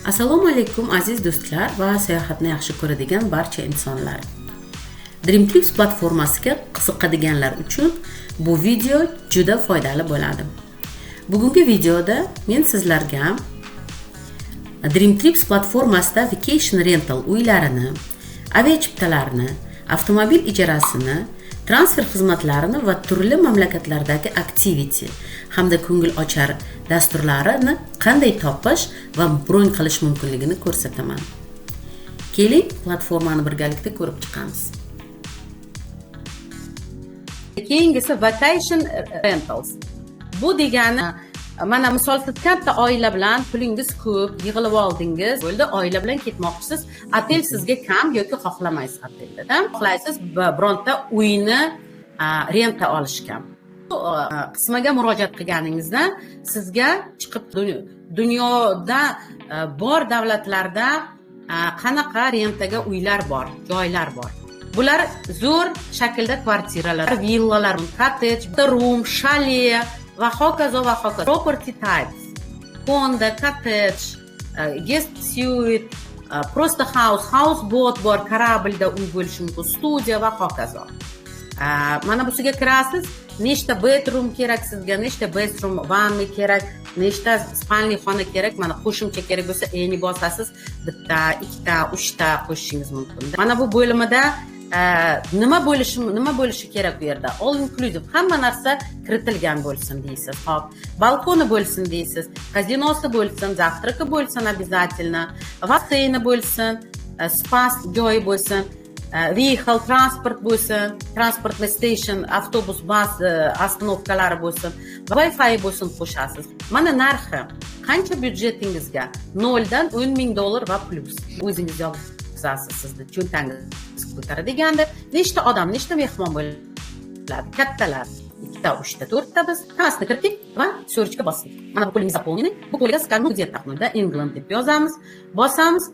Assalomu alaykum aziz do'stlar va sayohatni yaxshi ko'radigan barcha insonlar. Dream Trips platformasiga qiziqadiganlar uchun bu video juda foydali bo'ladi. Bugungi videoda men sizlarga Dream Trips platformasida vacation rental uylarini, aviachiptalarni, avtomobil ijarasini, transfer xizmatlarini va turli mamlakatlardagi activity hamda ko'ngil ochar dasturlarini qanday topish va bron qilish mumkinligini ko'rsataman. Keling, platformani birgalikda ko'rib chiqamiz. Keyingisi vacation rentals. Bu degani mana misol siz katta oila bilan pulingiz ko'p, yig'ilib oldingiz, bo'ldi, oila bilan ketmoqchisiz. Otel sizga kam yoki xohlamaysiz otelda. Xohlaysiz bironta uyni renta olishga. Qismaga murojaat qilganingizda sizga chiqib dunyoda bor davlatlarda qanaqa rentaga uylar bor, joylar bor. Bular zo'r shaklda kvartiralar, villalar, cottage, room, shale va hokazo va hokazo. Property types: condo, cottage, guest suite, просто houseboat bor, kорабльda uy bo'lishi mumkin, studiya va hokazo. Mana busiga kirasiz. Nechta bedroom kerak sizga, nechta bedroom vanna kerak, nechta spalni xona kerak, mana qo'shimcha kerak bo'lsa, eni bosasiz, bitta, ikkita, uchta qo'shishingiz mumkin. Mana bu bo'limida nima bo'lishi kerak bu yerda? All inclusive, hamma narsa kiritilgan bo'lsin deysiz. Hop, balkoni bo'lsin deysiz, kazinosi bo'lsin, завтраки bo'lsin обязательно, basseyni bo'lsin, spa joyi bo'lsin, vehicle transport bo'lsin, transportный station, avtobus, bas ostanovkalari bo'lsin, Wi-Fi bo'lsin qo'shasiz. Mana narxi qancha byudjetingizga? 0 dan $10,000 va plus. O'zingiz yozasiz, sizni cho'ntagingiz ko'taradiganda nechta odam, nechta mehmon bo'ladi? Kattalar 2, 3, 4 biz hammasiga kiritik va so'rishga bosdik. Mana bu qo'lingiz zaполненный, bu qo'lga skanni где-то taqnida England deb yozamiz, bosamiz.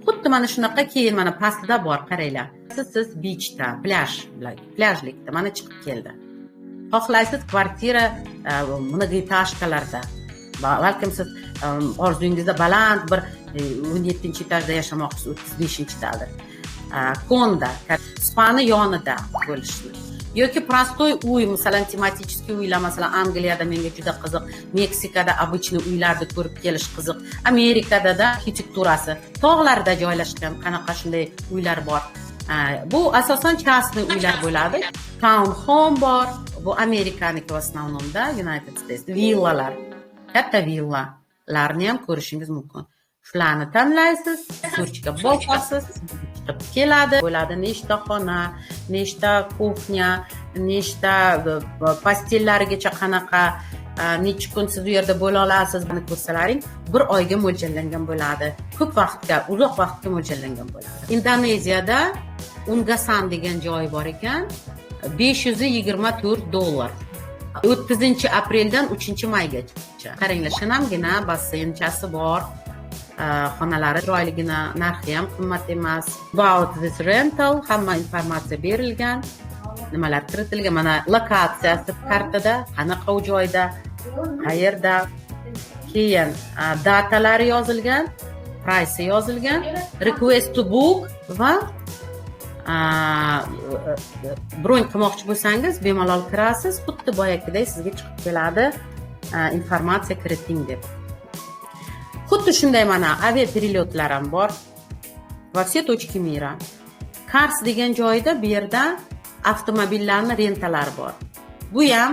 Xuddi mana shunaqa, keyin mana pastida bor, qaranglar. Siz beachda, plyajlikda mana chiqib keldi. Xohlaysiz kvartira mnogoэтажkalarda, balkim siz orzungizda baland bir 17-etajda yashamoqchisiz, 35-etajdadir. Konda, spani yonida bo'lishi. Yoki prostoy uy, masalan, tematik uylar, masalan, Angliyada menga juda qiziq, Meksikada обычный uylarni ko'rib kelish qiziq, Amerikada da arxitekturasi, tog'larda joylashgan qanaqa shunday uylar bor. Bu asosan частный uylar bo'ladi. Town home bor, bu Amerikaniki в основном-da, United States, villalar, katta villalarni ham ko'rishingiz mumkin. Shularni tanlaysiz, so'rchiga bosasiz, chiqib keladi. Bo'ladi nechta xona, nechta kuxnya, nechta pastellarigacha qanaqa, necha kun siz u yerda bo'la olasiz, buni ko'rsalaring, 1 oyga mo'ljallangan bo'ladi. Ko'p vaqtga, uzoq vaqtga mo'ljallangan bo'ladi. Indoneziyada Ungasan degan joy bor ekan, $524. 30-apreldan 3-maygacha. Qaranglar, shinamgina basseynchasi bor. Xonalari chiroyligina, narxi ham qimmat emas. About this rental hamma informatsiya berilgan, nimalar kiritilgan, mana lokatsiyasi kartada, qanaqa joyda, qayerda, keyin datalari yozilgan, price yozilgan, request to book va bron qilmoqchi bo'lsangiz bemalol kirasiz, xuddi boyagiday sizga chiqib keladi, informatsiya kiriting deb. Xuddi shunday mana aviaperelyotlar ham bor. Va все точки мира. Cars degan joyda bu yerda avtomobillarning rentalari bor. Bu ham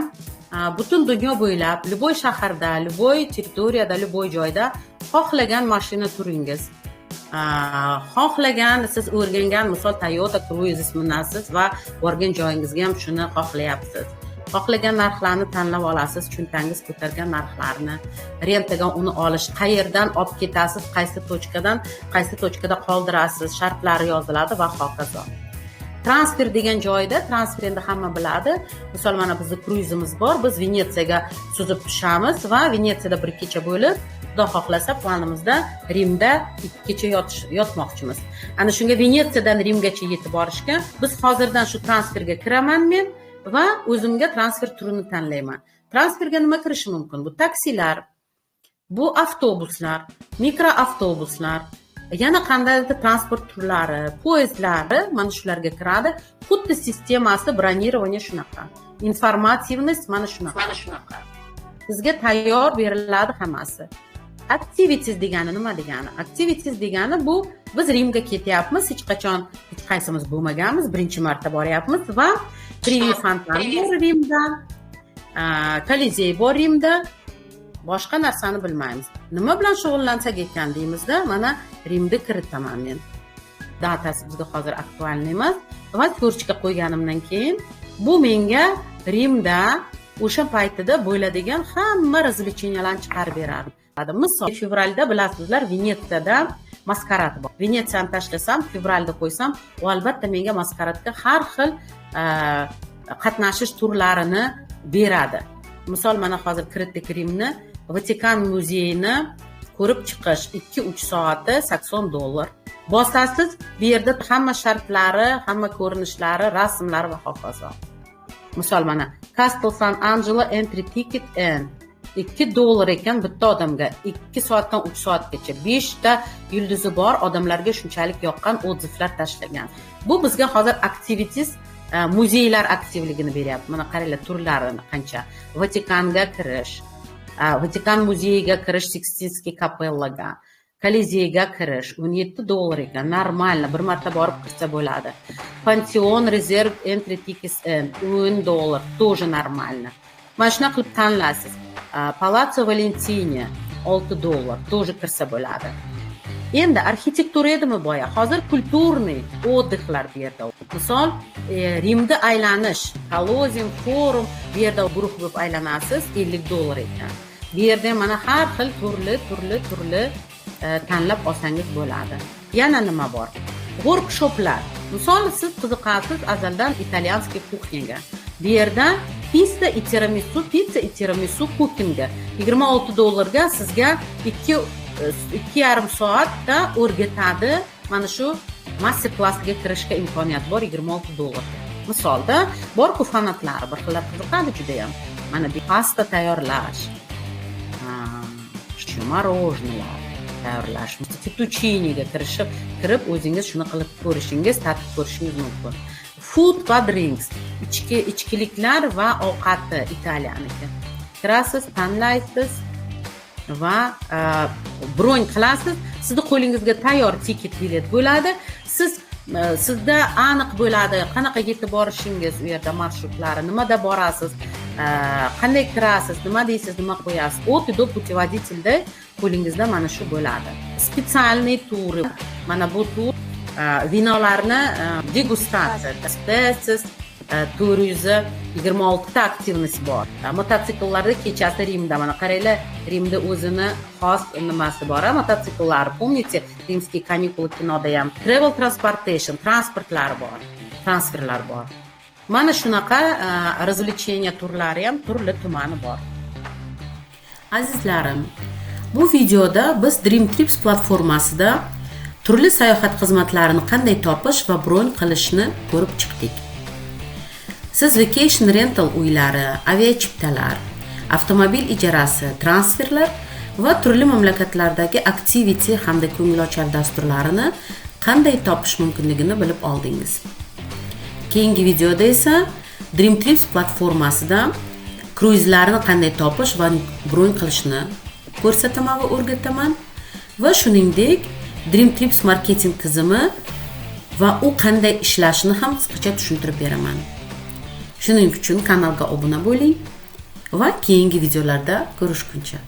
butun dunyo bo'ylab, любой shaharda, любой territoriyada, любой joyda xohlagan mashina turingiz, xohlagan siz o'rgangan, misol Toyota Cruise isminasiz va borgan joyingizga ham shuni xohlayapsiz. Xohlagan narxlarni tanlab olasiz, cho'ntangiz ko'targan narxlarni, rentaga uni olish, qayerdan olib ketasiz, qaysi tochkada qoldirasiz, shartlari yoziladi va hokazo. Transfer degan joyda, transfer endi hamma biladi. Misol mana bizning kruizimiz bor, biz Venetsiyaga suzib tushamiz va Venetsiyada bir kecha bo'lib, Xudo xohlasa planimizda Rimda 2 kecha yotmoqchimiz. Ana shunga Venetsiyadan Rimgacha yetib borishga biz hozirdan shu transferga kiraman men va o'zimga transfer turini tanlayman. Transferga nima kirishi mumkin? Bu taksilar, Bu avtobuslar, mikroavtobuslar, yana qandaydir transport turlari, poyezdlari mana shularga kiradi. Xuddi sistemasi bronирование shunaqa. Informativность mana shunaqa. Sizga tayyor beriladi hammasi. Activities degani nima degani? Activities degani bu biz Rimga ketyapmiz, hech qachon hech qaysimiz bo'lmaganmiz, birinchi marta boryapmiz va Trevi fontani bor Rimda, Kolizey bor Rimda, boshqa narsani bilmaymiz. Nima bilan shug'ullansak ekan deymizda, mana Rimda kiritaman men. Datasi bizga hozir aktualniy emas va ko'rishga qo'yganimdan keyin bu menga Rimda o'sha paytida bo'ladigan hamma развлечениyalarni chiqarib beradi. Misol, fevralda bilasizlar, Venetsiyada maskarad bor. Venetsiyani tashlasam, fevralda qo'ysam, u albatta menga maskaradga har xil qatnashish turlarini beradi. Misol, mana hozir kiritdik Rimni, Vatikan muzeyini ko'rib chiqish 2-3 soati $80. Bosasiz, bu yerda hamma shartlari, hamma ko'rinishlari, rasmlari va hokazo. Misol, mana Castle San Angelo entry ticket and $2 ekan bitta odamga 2 soatdan 3 soatgacha 5 ta yulduzi bor, odamlarga shunchalik yoqqan odzivlar tashlagan. Bu bizga hozir activities, muzeylar aktivligini beryapti. Mana qaranglar turlarini qancha. Vatikanga kirish, Vatikan muzeyiga kirish, Sixtinskiy kapellaga, Kolizeyga kirish $17 ekan, normalni bir marta borib kirsa bo'ladi. Pantheon Reserve entry tickets $10, тоже normalni. Mana shuna qilib tanlaysiz. Palazzo Valentini $6, тоже kirsa bo'ladi. Endi arxitektura edimi boya? Hozir kulturniy oddixlar bu yerda. Misol, Rimda aylanish, Colosseum, Forum, bu yerda guruh bo'lib aylanasiz, $50 ekan. Bu yerda mana har xil turli tanlab olsangiz bo'ladi. Yana nima bor? Workshoplar. Misol, siz qiziqasiz azaldan italyanskiy kuxnyaga. Bu yerda pizza и tiramisu kukinga $26 ga sizga 2,5 soatda o'rgatadi. Mana shu master klassiga kirishga imkoniyat bor $26. Misolda bor-ku fanatlari bir xillar qiziqadi juda ham. Mana bu pasta tayyorlash, shu morojnilar tayyorlash, fettucciniga kirib o'zingiz shuni qilib ko'rishingiz, tatib ko'rishingiz mumkin. Food va drinks, ichkiliklar va ovqati Italiyaniki. Kirasiz, tanlaysiz va bron qilasiz. Sizni qo'lingizga tayyor tiket bilet bo'ladi. Sizda aniq bo'ladi qanaqa yetib borishingiz, u yerda marshutlari, nimada borasiz, qanday kirasiz, nima deysiz, nima qo'yasiz. От и до путеводительda qo'lingizda mana shu bo'ladi. Spesialniy turi. Mana bu tur vinolarni degustatsiya, spesiz 426 ta aktivnost bor. Mototsikllarda kechasi Rimda, mana qaranglar, Rimda o'zini xos nimasi bor, mototsikllar. Помните, rimskiy kanikula kinoda ham travel transportation, transferlar bor. Mana shunaqa развлечения turlari ham turli-tumani bor. Azizlarim, bu videoda biz Dream Trips platformasida turli sayohat xizmatlarini qanday topish va bron qilishni ko'rib chiqdik. Siz vacation rental uylari, aviachiptalar, avtomobil ijarasi, transferlar va turli mamlakatlardagi activity hamda ko'ngilochar dasturlarini qanday topish mumkinligini bilib oldingiz. Keyingi videoda esa Dream Trips platformasida kruizlarni qanday topish va bron qilishni ko'rsataman va o'rgataman va shuningdek Dream Trips marketing tizimi va u qanday ishlashini ham qisqacha tushuntirib beraman. Shuning uchun kanalga obuna bo'ling va keyingi videolarda ko'rishguncha